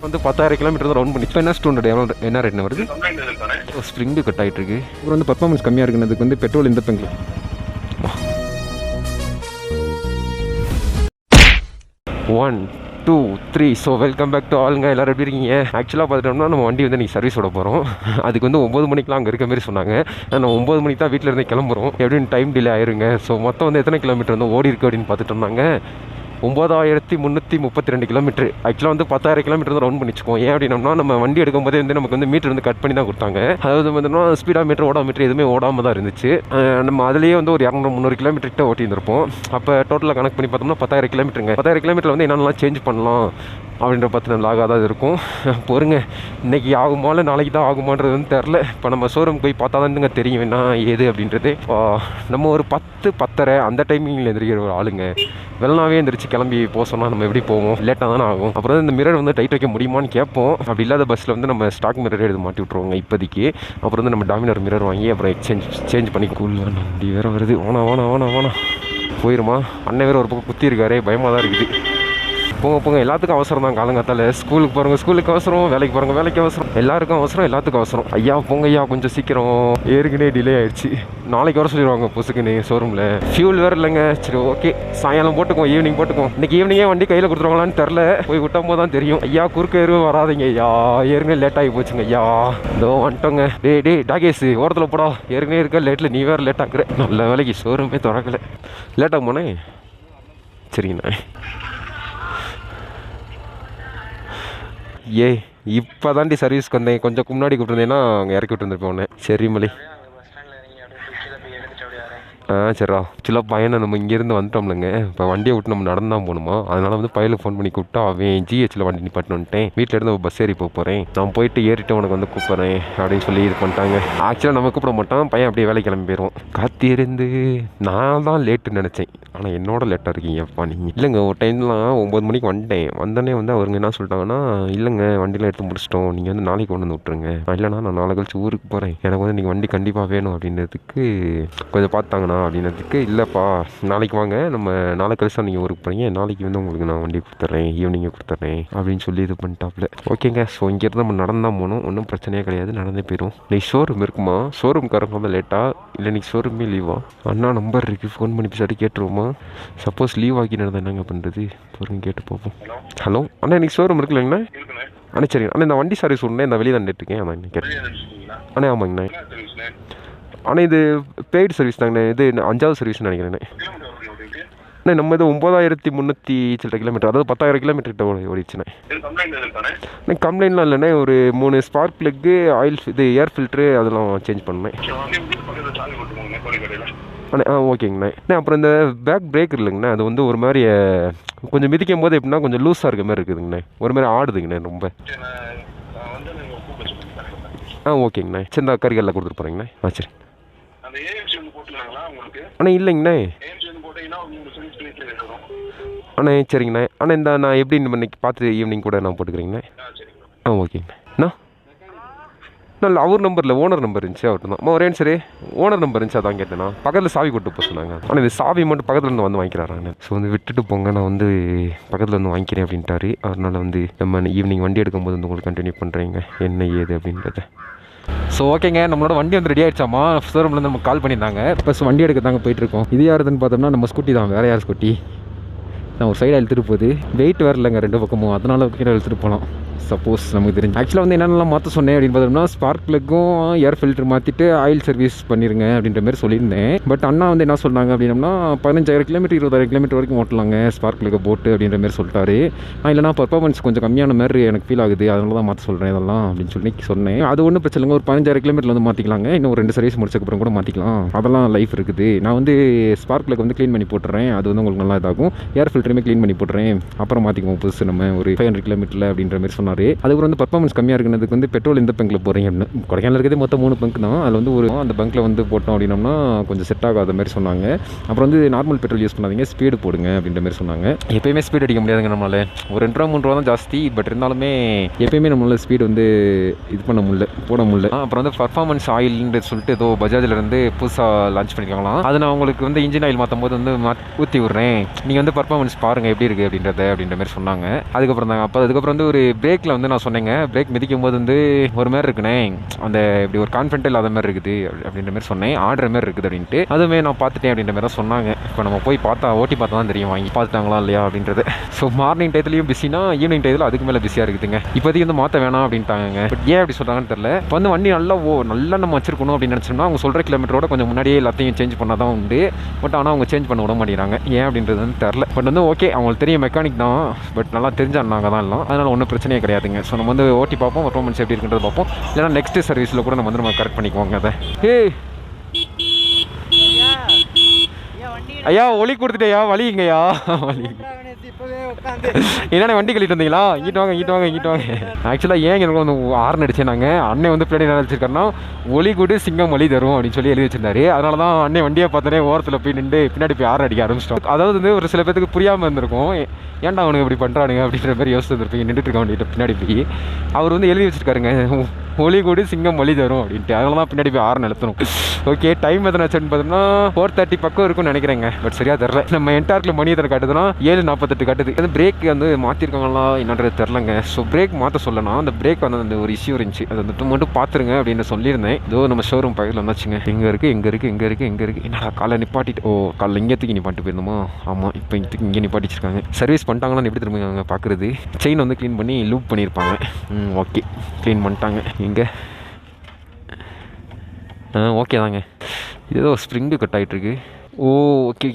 வந்து 10,000 கிலோமீட்டர் தான் ரவுண்ட் பண்ணி. இப்போ என்ன ஸ்டூடெண்ட் என்ன ரேட்னு வருது? ஸ்ப்ரிங் கட் ஆகிட்டு இருக்கு. அப்புறம் வந்து பர்ஃபார்மன்ஸ் கம்மியாக இருக்குனதுக்கு வந்து பெட்ரோல் இந்த பெங்கில் 1 2 3. ஸோ வெல்கம் பேக் டு ஆளுங்க. எல்லோரும் எப்படி இருக்கீங்க? ஆக்சுவலாக பார்த்துட்டோம்னா நம்ம வண்டி வந்து நீங்கள் சர்வீஸ் விட போகிறோம். அதுக்கு வந்து 9 மணிக்கெலாம் அங்கே இருக்க மாதிரி சொன்னாங்க. நம்ம 9 மணிக்கு தான் வீட்டில் இருந்து கிளம்புறோம். எப்படின்னு டைம் டிலே ஆயிருங்க. ஸோ மொத்தம் வந்து எத்தனை கிலோமீட்டர் வந்து ஓடி இருக்கு அப்படின்னு பார்த்துட்டோம்னாங்க 9332 கிலோமீட்டர். ஆக்சுவலாக வந்து 10,000 கிலோமீட்டர் தான் ரவுண்ட் பண்ணிச்சுக்கோம். ஏன் அப்படின்னா நம்ம வண்டி எடுக்கும்போதே வந்து நமக்கு வந்து மீட்டர் வந்து கட் பண்ணி தான் கொடுத்தாங்க. அதாவது வந்து ஸ்பீடா மீட்டர் ஓடா மீட்டர் எதுவுமே ஓடாமல் தான் இருந்துச்சு. நம்ம அதிலேயே வந்து ஒரு 200-300 கிலோமீட்டர் கிட்ட ஓட்டியிருந்திருப்போம். அப்போ டோட்டலாக கனெக்ட் பண்ணி பார்த்தோம்னா 10,000 கிலோமீட்டருங்க. 10,000 கிலோமீட்டர் வந்து என்னென்னலாம் சேஞ்ச் பண்ணலாம் அப்படின்ற பற்றின லாகாக தான் இருக்கும். பொறுங்க, இன்றைக்கி ஆகுமா இல்லை நாளைக்கு தான் ஆகுமான்றது வந்து தெரில. இப்போ நம்ம ஷோரூம் போய் பார்த்தா தானுங்க தெரியும் என்ன ஏது அப்படின்றது. நம்ம ஒரு 10-10:30 அந்த டைமிங்கில் எந்திரிக்கிற ஒரு ஆளுங்க. வெள்ளனாவே எந்திரிச்சு கிளம்பி போக சொன்னால் நம்ம எப்படி போவோம்? லேட்டாக தானே ஆகும். அப்புறம் இந்த மிரர் வந்து டைட் வைக்க முடியுமான்னு கேட்போம். அப்படி இல்லாத பஸ்ஸில் வந்து நம்ம ஸ்டாக் மிரர் எடுத்து மாட்டி விட்ருவாங்க இப்போதைக்கு. அப்புறம் வந்து நம்ம டாமினர் மிரர் வாங்கி அப்புறம் சேஞ்ச் பண்ணி கூல் வண்டி வேறு வருது. ஓனா போயிருமா? அண்ணன் வேறு ஒரு பக்கம் குத்தி இருக்காரு, பயமாக தான் இருக்குது. போங்க எல்லாத்துக்கும் அவசரம் தான். காலங்காத்தால் ஸ்கூலுக்கு போகிறவங்க ஸ்கூலுக்கு அவசரம், வேலைக்கு போகிறவங்க வேலைக்கு அவசரம், எல்லாருக்கும் அவசரம், எல்லாத்துக்கும் அவசரம். ஐயா போங்க ஐயா, கொஞ்சம் சீக்கிரம். ஏற்கனவே டிலே ஆயிடுச்சு. நாளைக்கு வர சொல்லிடுவாங்க புதுசுக்குன்னு ஷோரூமில். ஃபியூல் வேறு இல்லைங்க. சரி ஓகே, சாயங்காலம் போட்டுக்கோம், ஈவினிங் போட்டுக்கோம். இன்றைக்கி ஈவினிங்கே வண்டி கையில் கொடுத்துருவாங்களான்னு தெரில. போய் விட்டும் போது தான் தெரியும். ஐயா குறுக்க எதுவும் வராதிங்க ஐயா, ஏற்கனவே லேட் ஆகி போச்சுங்க ஐயா. இதோ வந்துட்டோங்க. டே டாகேஸ் ஓரத்தில் போடா, ஏற்கனவே இருக்க லேட்டில் நீ வேறு லேட் ஆக்குற. நல்ல வேலைக்கு ஷோரூமே திறக்கலை. லேட்டாக போனேன். சரிங்கண்ணா. இப்போ தாண்டி சர்வீஸ்க்கு வந்தேன். கொஞ்சம் முன்னாடி கூப்பிட்டுருந்தேன்னா அங்கே இறக்கி விட்டுருந்துருப்பேன் உடனே. சரி மலி. சரிடா. ஆக்சுவலாக பையனை நம்ம இங்கேருந்து வந்துட்டோம்லங்க. இப்போ வண்டியை விட்டு நம்ம நடந்தான் போகணுமா? அதனால் வந்து பையனுக்கு ஃபோன் பண்ணி கூப்பிட்டா அவன் ஜிஹெச்சில் வண்டி நிப்பாட்டு வந்துட்டேன். வீட்டில் இருந்து பஸ் ஏறி போகிறேன், நான் போயிட்டு ஏறிட்டு உனக்கு வந்து கூப்பிட்றேன் அப்படின்னு சொல்லி இது பண்ணிட்டாங்க. ஆக்சுவலாக நம்ம கூப்பிட மாட்டான், பையன் அப்படியே வேலைக்கு கிளம்பி போயிடுவோம். காத்திருந்து நான் தான் லேட்டுன்னு நினச்சேன். ஆனால் என்னோட லேட்டாக இருக்கீங்கப்பா நீங்கள். இல்லைங்க, ஒரு டைம்லாம் 9 மணிக்கு வந்துட்டேன். வந்தோடனே வந்து அவருங்க என்ன சொல்லிட்டாங்கன்னா, இல்லைங்க வண்டியில் எடுத்து முடிச்சிட்டோம், நீங்கள் வந்து நாளைக்கு கொண்டு வந்து விட்ருங்க. இல்லைனா நான் நாளை கழிச்சு ஊருக்கு போகிறேன், எனக்கு வந்து நீங்கள் வண்டி கண்டிப்பாக வேணும் அப்படின்றதுக்கு கொஞ்சம் பார்த்தாங்கண்ணா அப்படின்றதுக்கு, இல்லைப்பா நாளைக்கு வாங்க, நம்ம நாளை கழிச்சு தான் நீங்கள் ஊருக்கு போகிறீங்க, நாளைக்கு வந்து உங்களுக்கு நான் வண்டி கொடுத்துட்றேன், ஈவினிங்கே கொடுத்துட்றேன் அப்படின்னு சொல்லி இது பண்ணிட்டாப்ல. ஓகேங்க. ஸோ இங்கேருந்து நம்ம நடந்தான் போகணும், ஒன்றும் பிரச்சனையே கிடையாது, நடந்தே போயிடும். நீ ஷோரூம் இருக்குமா? ஷோரூம்காரங்க வந்து லேட்டாக இல்லை, நீ ஷோரூமே லீவா? அண்ணா நம்பர் இருக்குது, ஃபோன் பண்ணி பேசாட்டி கேட்டுருவோமா? சப்போஸ் லீவ் ஆக்கி நடந்தால் என்னங்க பண்ணுறது? பொருங்க கேட்டு பார்ப்போம். ஹலோ அண்ணா, இன்றைக்கி ஷோரூம் இருக்குல்லங்கண்ணா? அண்ணா சரிங்க அண்ணா, இந்த வண்டி சர்வீஸ் ஒன்று இந்த வெளியே தான் இருக்கேன். அண்ணா இன்னும் கேட்டேன். அண்ணா ஆமாங்கண்ணா. ஆனால் இது பெய்டு சர்வீஸ் தாங்கண்ணே. இது 5வது சர்வீஸ்னு நினைக்கிறேண்ணே. அண்ணே நம்ம இது 9300 கிலோமீட்டர், அதாவது 10,000 கிலோமீட்டர் கிட்ட ஓடிச்சுண்ணே. அண்ணே கம்ப்ளைண்ட்லாம் இல்லைண்ணே. ஒரு 3 ஸ்பார்க் ப்ளக்கு, ஆயில் இது ஏர் ஃபில்ட்ரு அதெல்லாம் சேஞ்ச் பண்ணேன். அண்ணே ஓகேங்கண்ணே. அப்புறம் இந்த பேக் பிரேக் இல்லைங்கண்ணா, அது வந்து ஒரு மாதிரி கொஞ்சம் மிதிக்கும் போது எப்படின்னா கொஞ்சம் லூஸாக இருக்க மாதிரி இருக்குதுங்கண்ணே, ஒரு மாதிரி ஆடுதுங்கண்ணே ரொம்ப. ஓகேங்கண்ணே. சரி இந்த கறிகளில் கொடுத்துட்டு போகிறேங்கண்ணே. சரி அண்ணா. இல்லைங்கண்ணே அண்ணே. சரிங்கண்ணே. அண்ணா இந்த நான் எப்படி இன்னைக்கு பார்த்து ஈவினிங் கூட நான் போட்டுக்கிறேங்கண்ணே. ஓகேங்கண்ணே. நல்ல அவர் நம்பரில் ஓனர் நம்பர் இருந்துச்சு, அவர்கிட்ட தான். ஒரே சரி ஓனர் நம்பர் இருந்துச்சு, அதான் கேட்டேண்ணா. பக்கத்தில் சாவி கொண்டு போக சொன்னாங்க. ஆனால் இது சாவி மட்டும் பக்கத்தில் இருந்து வந்து வாங்கிக்கிறாங்க. ஸோ வந்து விட்டுட்டு போங்க, நான் வந்து பக்கத்தில் வந்து வாங்கிக்கிறேன் அப்படின்ட்டாரு. அதனால் வந்து நம்ம ஈவினிங் வண்டி எடுக்கும்போது வந்து உங்களுக்கு கண்டினியூ பண்ணுறீங்க என்ன ஏது அப்படின்றத. ஸோ ஓகேங்க, நம்மளோட வண்டி வந்து ரெடி ஆகிடுச்சாமா. ஷோரூம்லேருந்து நம்ம கால் பண்ணியிருந்தாங்க. ப்ளஸ் வண்டி எடுக்க தாங்க போயிட்டுருக்கோம். இது யாருதுன்னு பார்த்தோம்னா நம்ம ஸ்கூட்டி தான். வேறு யார் ஸ்கூட்டி? நான் ஒரு சைடாக இழுத்துட்டு போகுது. வெயிட் வேறு இல்லைங்க 2 பக்கமும், அதனால் கீழே இழுத்துட்டு போகலாம். சப்போஸ் நமக்கு தெரிஞ்சு ஆக்சுவலாக வந்து என்னென்னலாம் மாற்ற சொன்னேன் அப்படின்னு பார்த்தோம்னா, ஸ்பார்க் ப்ளக்கும் ஏர் ஃபில்டர் மாற்றிட்டு ஆயில் சர்வீஸ் பண்ணிடுங்க அப்படின்ற மாதிரி சொல்லியிருந்தேன். பட் அண்ணா வந்து என்ன சொன்னாங்க அப்படின்னா 15,000 கிலோமீட்டர் 20,000 கிலோமீட்டர் வரைக்கும் ஓட்டலாங்க ஸ்பார்க் ப்ளக்கை போட்டு அப்படின்ற மாதிரி சொல்லிட்டாரு. இல்லைனா பர்ஃபார்மன்ஸ் கொஞ்சம் கம்மியான மாதிரி எனக்கு ஃபீல் ஆகுது, அதனால தான் மாற்ற சொல்கிறேன் இதெல்லாம் அப்படின்னு சொல்லி சொன்னேன். அது ஒன்றும் பிரச்சனை இல்லைங்க, ஒரு 15,000 கிலோமீட்டர் வந்து மாற்றிக்கலாங்க. இன்னும் ஒரு 2 சர்வீஸ் முடிச்சக்கப்புறம் கூட மாற்றிக்கலாம், அதெல்லாம் லைஃப் இருக்குது. நான் வந்து ஸ்பார்க் ப்ளக் வந்து க்ளீன் பண்ணி போட்டுறேன், அது வந்து உங்களுக்கு நல்லா இதாகும். ஏர் ஃபில்டருமே க்ளீன் பண்ணி போட்டுறேன், அப்புறம் மாற்றிக்குவோம் புதுசு நம்ம ஒரு 500 கிலோமீட்டரில் அப்படின்ற மாதிரி சொன்னார். அதுக்கப்புறம் வந்து பர்ஃபார்மன்ஸ் கம்மியாக இருக்குனதுக்கு வந்து பெட்ரோல் இந்த பங்கில் போகிறீங்க அப்படின்னு. கொடைக்கானல் இருக்கிறதே மொத்தம் 3 பங்க் தான். அதில் வந்து ஒரு அந்த பங்கில் வந்து போட்டோம் அப்படின்னோம்னா கொஞ்சம் செட் ஆகாத மாதிரி சொன்னாங்க. அப்புறம் வந்து நார்மல் பெட்ரோல் யூஸ் பண்ணாதீங்க, ஸ்பீடு போடுங்க அப்படின்ற மாதிரி சொன்னாங்க. எப்பயுமே ஸ்பீட் அடிக்க முடியாதுங்க நம்மளால். ஒரு 2 ரூபா 3 ரூபா தான் ஜாஸ்தி, பட் இருந்தாலுமே எப்பயுமே நம்மளால் ஸ்பீடு வந்து இது பண்ண முடியல, போட முடியல. அப்புறம் வந்து பர்ஃபார்மன்ஸ் ஆயில்ன்றது சொல்லிட்டு ஏதோ பஜாஜில் இருந்து புதுசாக லான்ச் பண்ணியிருக்காங்களாம். அது நான் உங்களுக்கு வந்து இன்ஜின் ஆயில் மாற்றும் போது வந்து ஊற்றி விட்றேன், நீங்கள் வந்து பர்ஃபார்மன்ஸ் பர்ஃபார்மன்ஸ் பாருங்கள் எப்படி இருக்குது அப்படின்ற மாதிரி சொன்னாங்க. அதுக்கப்புறம் தாங்க அதுக்கப்புறம் வந்து ஒரு பிரேக்கில் வந்து நான் சொன்னேங்க, பிரேக் மிதிக்கும் போது வந்து ஒரு மாதிரி இருக்குண்ணே, அந்த இப்படி ஒரு கான்ஃபிடென்ட் இல்லாத மாதிரி இருக்குது அப்படின்ற மாதிரி சொன்னேன், ஆடுற மாதிரி இருக்குது அப்படின்ட்டு. அதுவுமே நான் பார்த்துட்டேன் அப்படின்ற மாதிரி தான் சொன்னாங்க. இப்போ நம்ம போய் ஓட்டி பார்த்தா தான் தெரியும் வாங்கி பார்த்துட்டாங்களா இல்லையா அப்படின்றது. ஸோ மார்னிங் டயத்துலையும் பிஸினா ஈவினிங் டயத்தில் அதுக்கு மேலே பிஸியாக இருக்குதுங்க. இப்போதைக்கு வந்து மாற்ற வேணாம் அப்படின்ட்டாங்க. பட் ஏன் அப்படி சொல்கிறாங்கன்னு தெரியல. இப்போ வந்து வண்டி நல்லா நம்ம வச்சிருக்கணும் அப்படின்னு நினச்சோம்னா அவங்க சொல்கிற கிலோமீட்டரோட கொஞ்சம் முன்னாடியே எல்லாத்தையும் சேஞ்ச் பண்ணால் தான் உண்டு. பட் ஆனால் அவங்க சேஞ்ச் பண்ண விட மாட்டேங்கிறாங்க, ஏன் அப்படின்றது வந்து தெரில. பட் வந்து ஓகே, அவங்களுக்கு தெரியும் மெக்கானிக் தான், பட் நல்லா தெரிஞ்சாங்க தான் எல்லாம், அதனால் ஒன்றும் பிரச்சனையே கிடையாதுங்க. ஸோ நம்ம வந்து ஓட்டி பார்ப்போம், பர்ஃபார்மன்ஸ் எப்படி இருக்குன்றது பார்ப்போம். இல்லைனா நெக்ஸ்ட் சர்வீஸில் கூட நம்ம கரெக்ட் பண்ணிக்குவோங்க அதை. ஐயா ஒலி கொடுத்துட்டேயா, வலிங்கய்யா வலி. என்னென்ன வண்டி கழிட்டு வந்தீங்களா? இங்கிட்டு வாங்க. ஆக்சுவலாக ஏன் எனக்கு வந்து ஆர்ன் அடிச்சேன். நாங்கள் அண்ணன் வந்து பின்னாடி என்ன நினச்சிருக்காருன்னா, ஒலி கூடு சிங்கம் வலி தரும் அப்படின்னு சொல்லி எழுதி வச்சிருந்தாரு. அதனால தான் அண்ணன் வண்டியை பார்த்தோன்னே ஓரத்தில் போய் நின்று பின்னாடி போய் ஆர்ன் அடிக்க ஆரம்பிச்சிட்டோம். அதாவது வந்து ஒரு சில பேருக்கு புரியாமல் இருந்திருக்கும், ஏன்டா அவனுக்கு இப்படி பண்ணுறானுங்க அப்படின்ற மாதிரி யோசிச்சு வந்துருப்பீங்க. நின்றுட்டு இருக்க வண்டிகிட்ட பின்னாடி போய் அவர் வந்து எழுதி வச்சிருக்காருங்க, ஒலி கூடு சிங்கம் வலி தரும் அப்படின்ட்டு. அதனால தான் பின்னாடி போய் ஆர்ன் அழுத்தணும். ஓகே, டைம் எத்தனை ஆச்சுன்னு பார்த்தோம்னா 4:30 பக்கம் இருக்கும்னு நினைக்கிறேங்க. பட் சரியாக தெரில. நம்ம என்டார்க்கில் மணி எத்தனை காட்டுதுன்னா 7:48 காட்டுது. அது பிரேக் வந்து மாற்றிருக்காங்களா என்னன்றது தெரிலங்க. ஸோ பிரேக் மாற்ற சொல்லலாம். அந்த பிரேக் வந்து அந்த ஒரு இஷ்யூ இருந்துச்சு, அது வந்துட்டு மட்டும் பார்த்துருங்க அப்படின்னு சொல்லியிருந்தேன். இதோ நம்ம ஷோரூம் பக்கத்தில் வந்தாச்சுங்க. எங்கே இருக்குது என்னடா காலை நிப்பாட்டிட்டு, காலைல இங்கேத்துக்கு நிப்பாட்டி போயிருந்தோமா? ஆமாம், இப்போ இங்கே நிப்பாட்டிச்சிருக்காங்க. சர்வீஸ் பண்ணிட்டாங்களான்னு எப்படி திரும்ப பார்க்குறது? செயின் வந்து க்ளீன் பண்ணி லூப் பண்ணியிருப்பாங்க. ஓகே, க்ளீன் பண்ணிட்டாங்க. இங்கே ஓகே தாங்க. இது ஏதோ ஸ்ப்ரிங்கு கட் ஆகிட்டுருக்கு. ஓகே,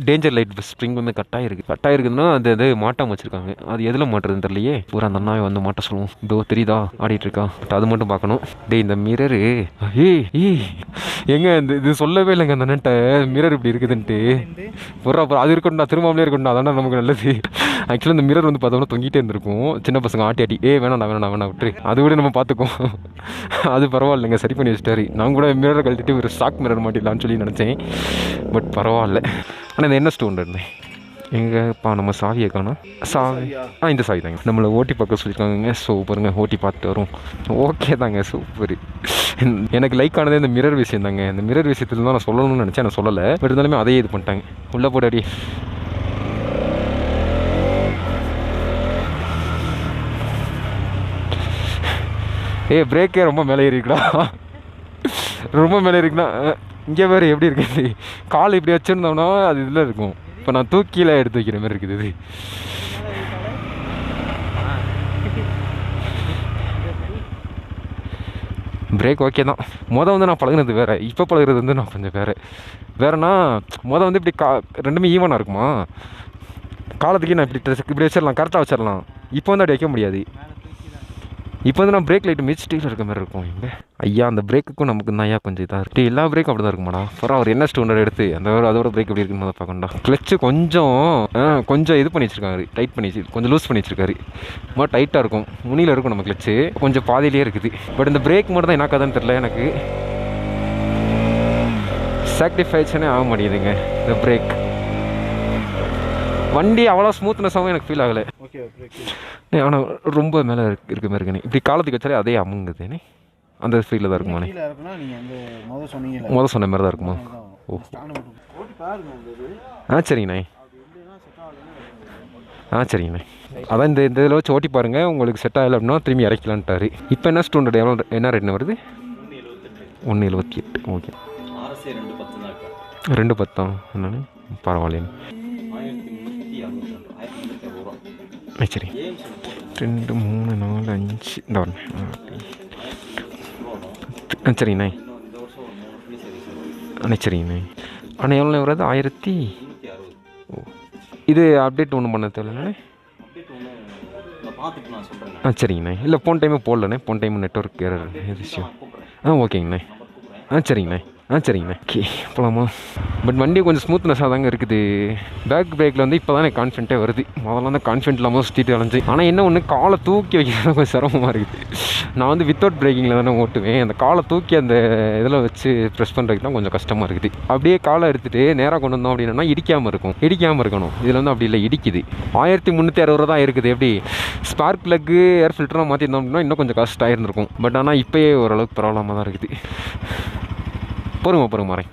டேஞ்சர் லைட் ஸ்ப்ரிங் வந்து கட் ஆகிருக்குன்னா அது மாட்டாமல் வச்சுருக்காங்க. அது எதில் மாட்டுறதுன்னு தெரியலையே. பூரா அந்த அண்ணாவை வந்து மாட்ட சொல்லுவோம். இதோ தெரியுதா ஆடிட்டு இருக்கா. பட் அது மட்டும் பார்க்கணும். இந்த மிரரு எங்க இது சொல்லவே இல்லைங்க அந்த அண்ணன்ட்ட, மிரர் இப்படி இருக்குதுன்ட்டு. அப்புறம் அது இருக்கணும்டா, திரும்பாமலே இருக்கணும்டா, அதான நமக்கு நல்லது. ஆக்சுவலாக இந்த மிரர் வந்து பார்த்தோம்னா தொங்கிட்டே இருந்திருக்கும். சின்ன பசங்க ஆட்டி வேணாம் விட்டுரு, அது கூட நம்ம பார்த்துக்கோம். அது பரவாயில்லைங்க, சரி பண்ணி வச்சுட்டாரு. நான் கூட மிரரை கழட்டிட்டு ஒரு ஸ்டாக் மிரர் மாட்டிடலான்னு சொல்லி நினச்சேன். பட் பரவாயில்ல. ஆனால் இது என்ன ஸ்டோன் இருந்தேன் எங்கேப்பா, நம்ம சாவியை காணோம். சாவி இந்த சாவி தாங்க. நம்மளை ஓட்டி பார்க்க சொல்லியிருக்காங்க. ஸோ பாருங்க, ஓட்டி பார்த்துட்டு வரும். ஓகே தாங்க, சூப்பர். எனக்கு லைக் ஆனதே இந்த மிரர் விஷயம் தாங்க. இந்த மிரர் விஷயத்தில் தான் நான் சொல்லணும்னு நினச்சேன், நான் சொல்லலை. பட் இருந்தாலுமே அதையே இது பண்ணிட்டாங்க. உள்ளே போடாடி. பிரேக்கே ரொம்ப மேலே ஏறிக்குடா, ரொம்ப மேலே இருக்குண்ணா. இங்கே வேறு எப்படி இருக்குது, கால் இப்படி வச்சுருந்தோம்னா அது இதில் இருக்கும். இப்போ நான் தூக்கியில் எடுத்து வைக்கிற மாதிரி இருக்குது இது. பிரேக் ஓகே தான். வந்து நான் பழகுனது வேறு, இப்போ பழகுறது வந்து நான் கொஞ்சம் வேறுனா வந்து இப்படி ரெண்டுமே ஈவனாக இருக்குமா. காலத்துக்கு நான் இப்படி வச்சிடலாம், கரெக்டாக வச்சிடலாம். இப்போ வந்து அப்படி வைக்க முடியாது. இப்போ வந்து நான் பிரேக் லைட்டு மிதிச்சிட்டு இருக்க மாதிரி இருக்கும். இங்கே ஐயா அந்த பிரேக்குக்கும் நமக்கு தான் ஐயா கொஞ்சம் இதாக இருக்குது. எல்லா பிரேக்கும் அப்படி தான் இருக்குமாடா. அப்புறம் அவர் என்ன ஸ்டூண்டர் எடுத்து அதோட பிரேக் எப்படி இருக்குன்னு அதை பார்க்கண்டா. கிளச்சு கொஞ்சம் இது பண்ணி வச்சிருக்காரு, டைட் பண்ணி கொஞ்சம் லூஸ் பண்ணி வச்சிருக்காரு. ரொம்ப டைட்டாக இருக்கும், முனியில் இருக்கும் நம்ம கிளச்சு, கொஞ்சம் பாதியிலே இருக்குது. பட் இந்த பிரேக் மட்டும் தான் என்ன கதைன்னு தெரில எனக்கு. சாக்ரிஃபைஸனே ஆக மாட்டேங்குதுங்க இந்த பிரேக். வண்டி அவ்வளோ ஸ்மூத்னஸாகவும் எனக்கு ஃபீல் ஆகலை. ஆனால் ரொம்ப மேலே இருக்க மாதிரி இருக்குண்ணே. இப்படி காலத்துக்கு வச்சாலே அதே அமுங்குதுண்ணே. அந்த ஃபீலில் தான் இருக்குமாண்ணே. சொன்ன மாதிரி தான் இருக்குமா? சரிங்கண்ணே. சரிங்கண்ணே. அதான் இந்த இதில் வச்சு ஓட்டி பாருங்கள், உங்களுக்கு செட் ஆகலை அப்படின்னா திரும்பி இறக்கலான்ட்டாரு. இப்போ என்ன ஸ்டூண்டட் என்ன ரேட்னு வருது? 178. ஓகே, 210 என்னன்னு பரவாயில்லைங்க. சரி, 2 3 4 5 இந்த வரேன். சரிங்கண்ணே. சரிங்கண்ணே. ஆனால் எவ்வளோ வராது? 1000. இது அப்டேட் ஒன்றும் பண்ண தேவையில்லைண்ணே. சரிங்கண்ணே. இல்லை போன டைமே போடலண்ணே, போன டைம் நெட்ஒர்க் எரர் விஷயம். ஓகேங்கண்ணே. சரிங்கண்ணே. சரிங்கண்ணே. ஓகே, போகலாமா? பட் வண்டி கொஞ்சம் ஸ்மூத்னஸாக தாங்க இருக்குது. பேக் பிரேக்கில் வந்து இப்போ தான் எனக்கு கான்ஃபிடென்ட்டே வருது. முதல்ல வந்து கான்ஃபிடென்ட் இல்லாமல் சுற்றிட்டு அலைஞ்சு. ஆனால் என்ன ஒன்று, காலை தூக்கி வைக்கிறது கொஞ்சம் சிரமமாக இருக்குது. நான் வந்து வித்தவுட் பிரேக்கிங்கில் தானே ஓட்டுவேன். அந்த காலை தூக்கி அந்த இதில் வச்சு ப்ரெஸ் பண்ணுறதுக்கு தான் கொஞ்சம் கஷ்டமாக இருக்குது. அப்படியே காலை எடுத்துகிட்டு நேராக கொண்டு வந்தோம் அப்படின்னா இடிக்காமல் இருக்கணும். இதில் வந்து அப்படி இல்லை, இடிக்குது. 1360 தான் இருக்குது. எப்படி ஸ்பார்க் ப்ளக்கு ஏர் ஃபில்டராக மாற்றிருந்தோம் அப்படின்னா இன்னும் கொஞ்சம் கஷ்டம் ஆயிருந்திருக்கும். பட் ஆனால் இப்போயே ஓரளவுக்கு ப்ராப்ளமாக தான் இருக்குது. பொறுங்க வரேன்.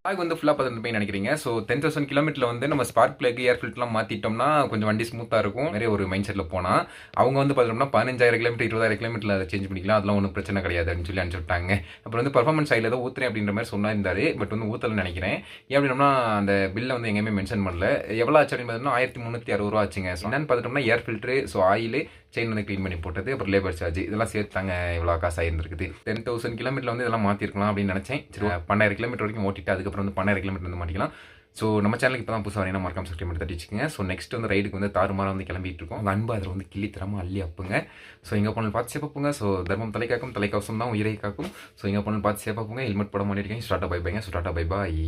லாக் வந்து ஃபுல்லாக பார்த்துட்டு போய் நினைக்கிறீங்க. ஸோ 10,000 கிலோமீட்டரில் வந்து நம்ம ஸ்பார்க் பிளக் ஏர் ஃபில்டர்லாம் மாற்றிட்டோம்னா கொஞ்சம் வண்டி ஸ்மூத்தாக இருக்கும். நிறைய ஒரு மைண்ட் செட்டில் போனால் அவங்க வந்து பார்த்தோம்னா 15,000 கிலோமீட்டர் 20,000 கிலோமீட்டரில் அதை சேஞ்ச் பண்ணிக்கலாம். அதெல்லாம் ஒன்றும் பிரச்சனை கிடையாது அப்படின்னு சொல்லி அனுப்பிச்சு விட்டாங்க. அப்புறம் வந்து பர்ஃபார்மன்ஸ் சைடில் ஏதோ ஊற்றுறேன் அப்படின்ற மாதிரி சொன்னாரு. பட் வந்து ஊற்றலன்னு நினைக்கிறேன். ஏன் அப்படின்னா அந்த பில்லை வந்து எங்கேயுமே மென்ஷன் பண்ணல. எவ்வளோ ஆச்சு அப்படின்னு பார்த்தோம்னா 1360 ஆச்சுங்க. ஸோ என்னன்னு பார்த்துட்டோம்னா ஏர் ஃபில்ட்ரு, ஸோ ஆயில், செயின் வந்து க்ளீன் பண்ணி போட்டது, அப்புறம் லேபர் சார்ஜ் இதெல்லாம் சேர்த்தாங்க இவ்வளோ காசு ஆயிருந்துருக்குது. 10,000 கிலோமீட்டரில் வந்து இதெல்லாம் மாற்றிருக்கலாம் அப்படின்னு நினச்சேன். சரி 12,000 கிலோமீட்டர் வரைக்கும் ஓட்டிட்டு அதுக்கப்புறம் வந்து 12,000 கிலோமீட்டர் வந்து மாட்டிக்கலாம். ஸோ நம்ம சேனலுக்கு இப்போ தான் புதுசாக வரீங்கன்னா மறக்காம சப்ஸ்கிரைப் பண்ணி தட்டி வச்சுக்கோங்க. ஸோ நெக்ஸ்ட் வந்து ரைடுக்கு வந்து தாறுமாறாக வந்து கிளம்பிட்டு இருக்கோம். உங்கள் அன்பு அதில் வந்து கிள்ளி தரமாக அள்ளி அப்புங்க. ஸோ எங்கே போனாலும் பார்த்து சேப்பாப்புங்க. ஸோ தர்மம் தலை காக்கும், தலைக்கவசம் தான் உயிரை காக்கும். ஸோ எங்கே போனாலும் பார்த்து சேப்பாப்புங்க. ஹெல்மெட் போட மாட்டேங்க. ஸ்டார்ட்டாக பை பைங்க. ஸோ டாட்டா பை பாய்.